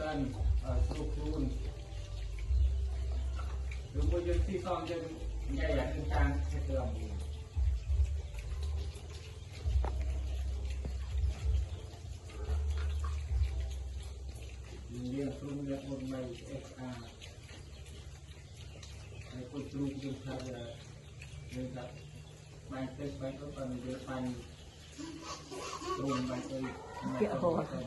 lên sụp luôn rồi bây giờ khi xong cho ngay là chúng ta sẽ làm liên phương liên một ngày SA hay cô chú chúng ta là nên là bài tết bài tốt còn với bài luôn bài tết kiểu hồ kiểu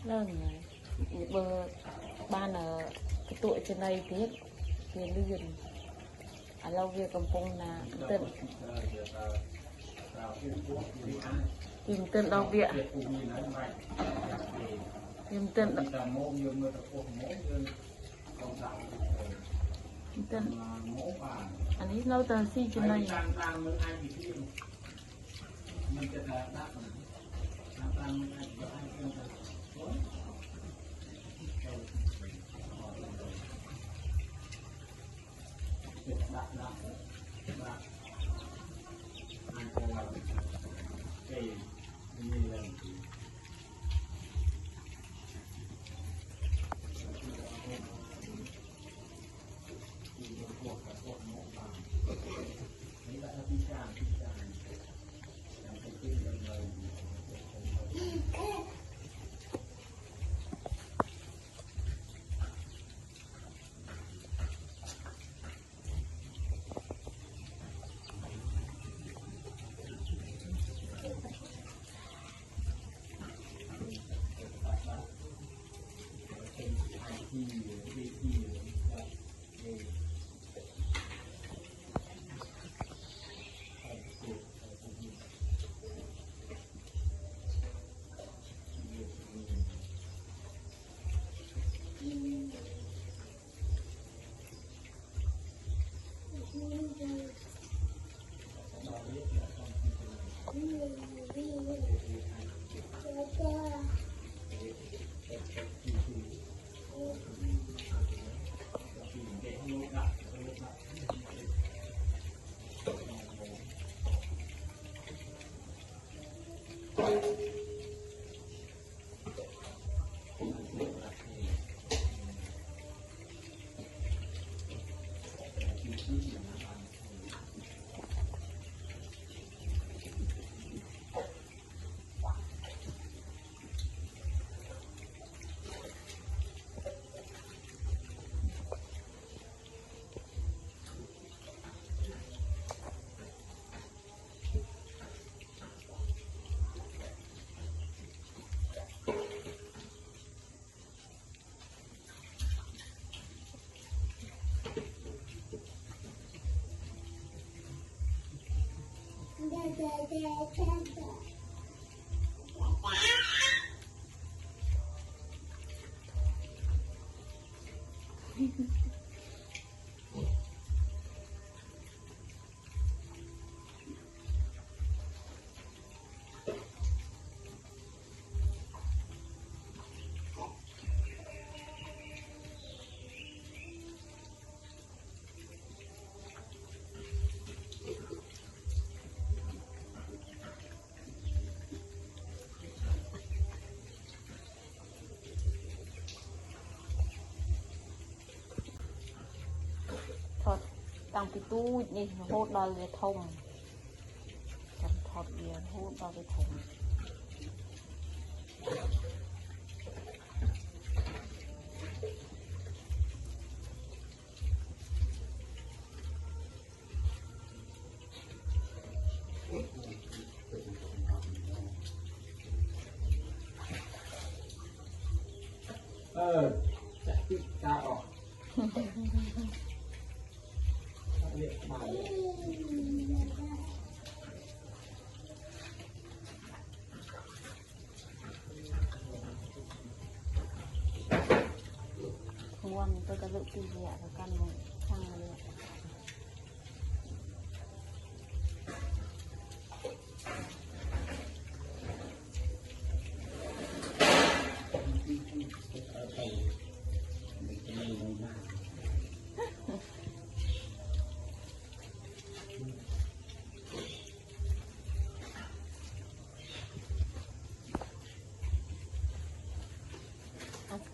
lớn rồi bơ ban ở cái tuổi trên đây tiếp tiền liền ở lâu việc cầm phong là tên tìm tên đâu viện tìm tên anh ấy lâu tờ si trên này tăng cái túi này hốt đo về thông chấm thọt về hốt đo về thông chắc chắn ta ở Nguồn tôi có dự tìm nhẹ và căn một thằng này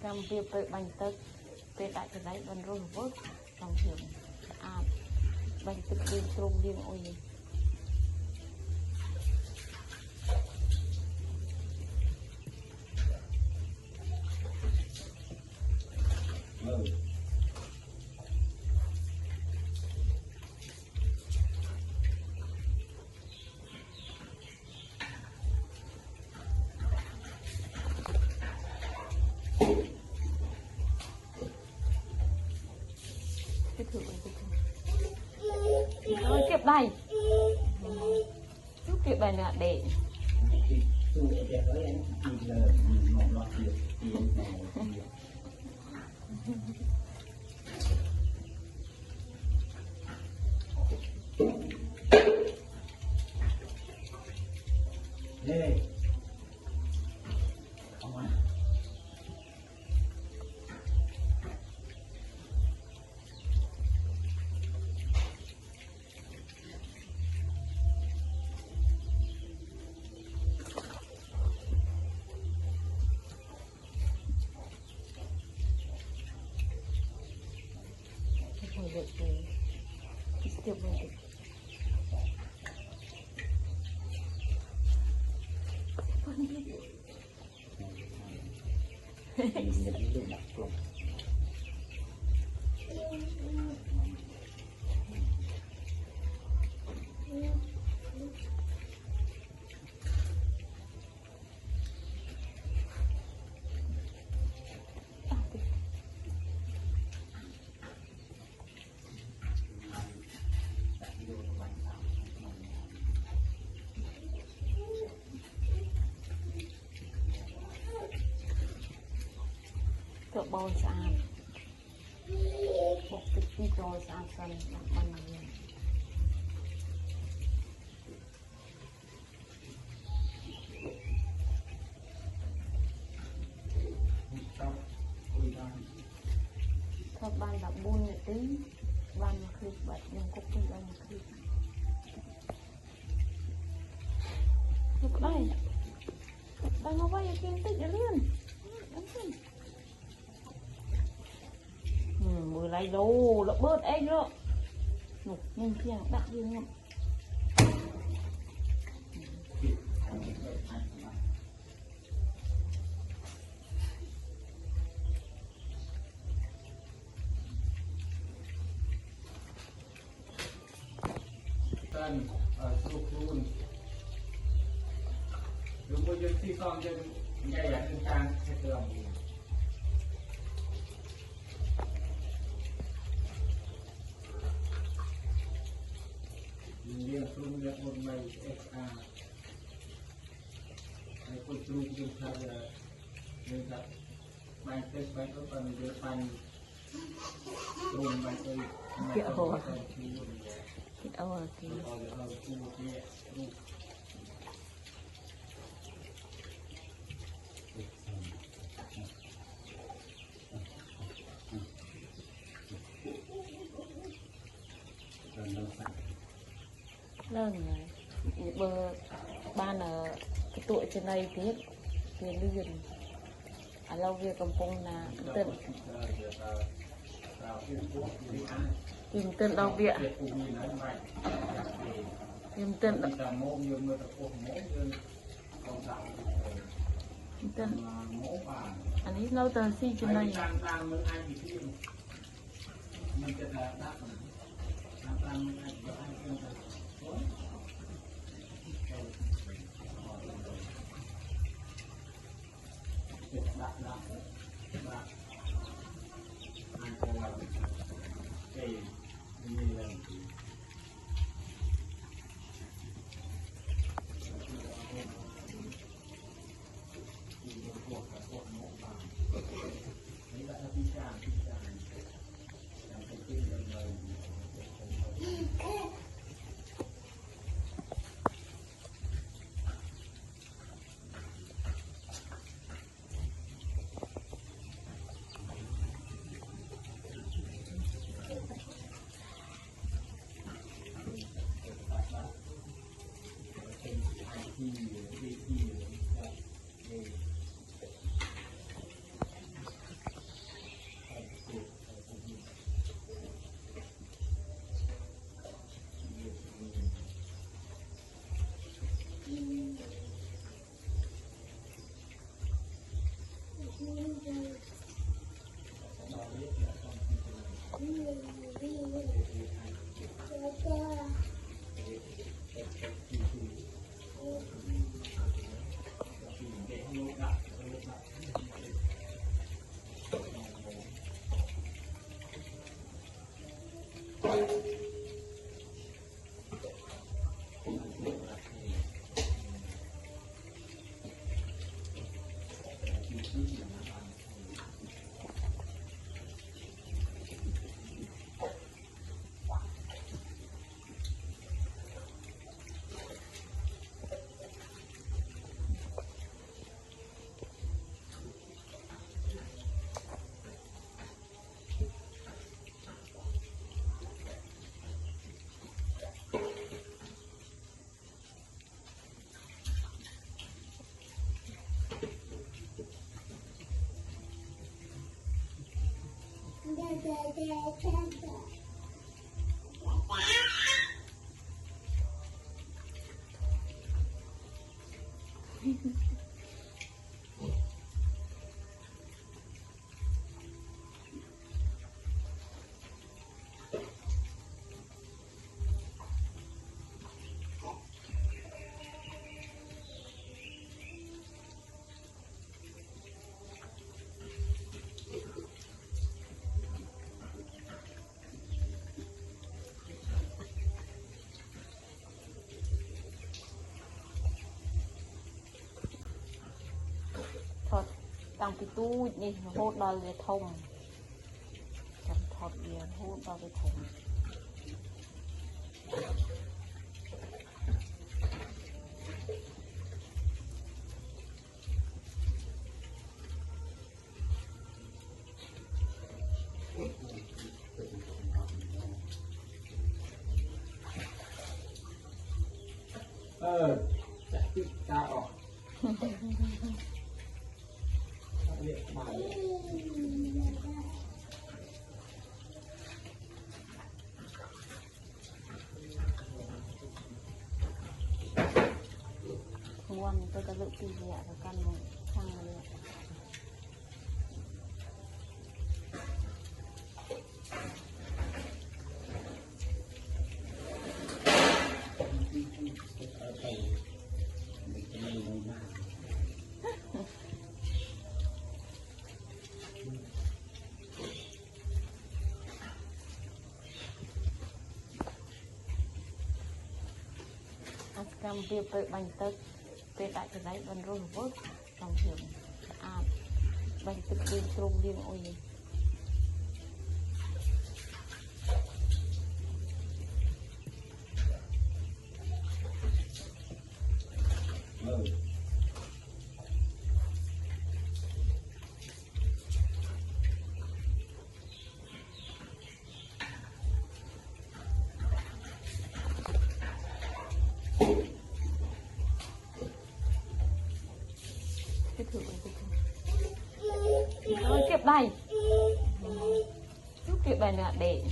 cam việc tới bánh tật về đại cái đấy vẫn rồi vớt trong hiểm bánh tật liên trung liên ôi cái thử rồi kịp đây chút kịp đây nè để Hey. Come on. hồi được rồi tiếp rồi cỡ bò sạch bột thịt đi rồi sạch sần bằng này thôi ban là buôn một tí ban một clip bật nhưng cũng không ban một clip lúc đây đây nó quay cái tích vậy luôn mùi lấy đồ nó bớt ấy nữa nục nhưng khi nào đặt đi không Tân ở sụp luôn đúng bây giờ khi con trên ngay là trên trang sẽ thường liên phương liên một ngày SA hay cô chú chúng ta là nên là bài test bài ở phần dưới phần luôn bài test kiểu hồ kiểu lớn rồi bơ ban ở cái tuổi trên đây tiếp tiền liền lâu việc cầm phong là tên tìm tên đâu viện tìm tên anh ấy lâu tờ si trên đây Thọt tăng cái túi đi hốt đo về thông chấm thọt về hốt đo về thông chắc chắn ta ở việc mà ngoan tôi đã lựa tìm nhẹ và căn một thằng này cầm việc tự bánh tức về đại cái đấy vẫn rồi vớt trong hiểm bánh tức liên trung liên ôi thôi kịp đây chút kịp đây nữa để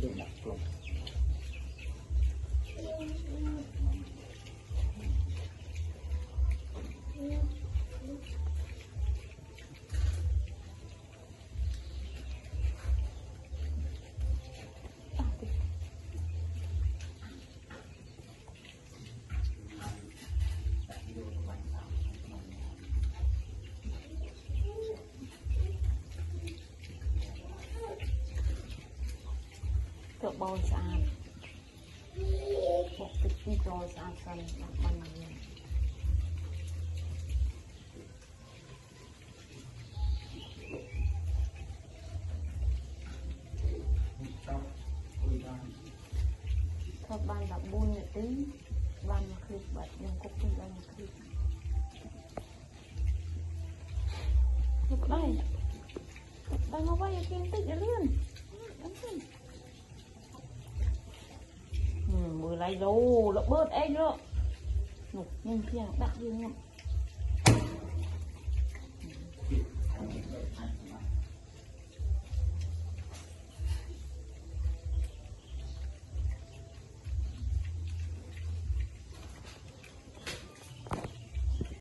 được rồi tiếp tục bầu sạch bột thịt cho sạch sần bằng ban là buôn nhật tí ban mà clip bật nhưng cũng không ban mà clip lúc đây đang ngồi quay cái tích để luôn bữa nay đâu nó bớt anh nữa nhưng khi đặt riêng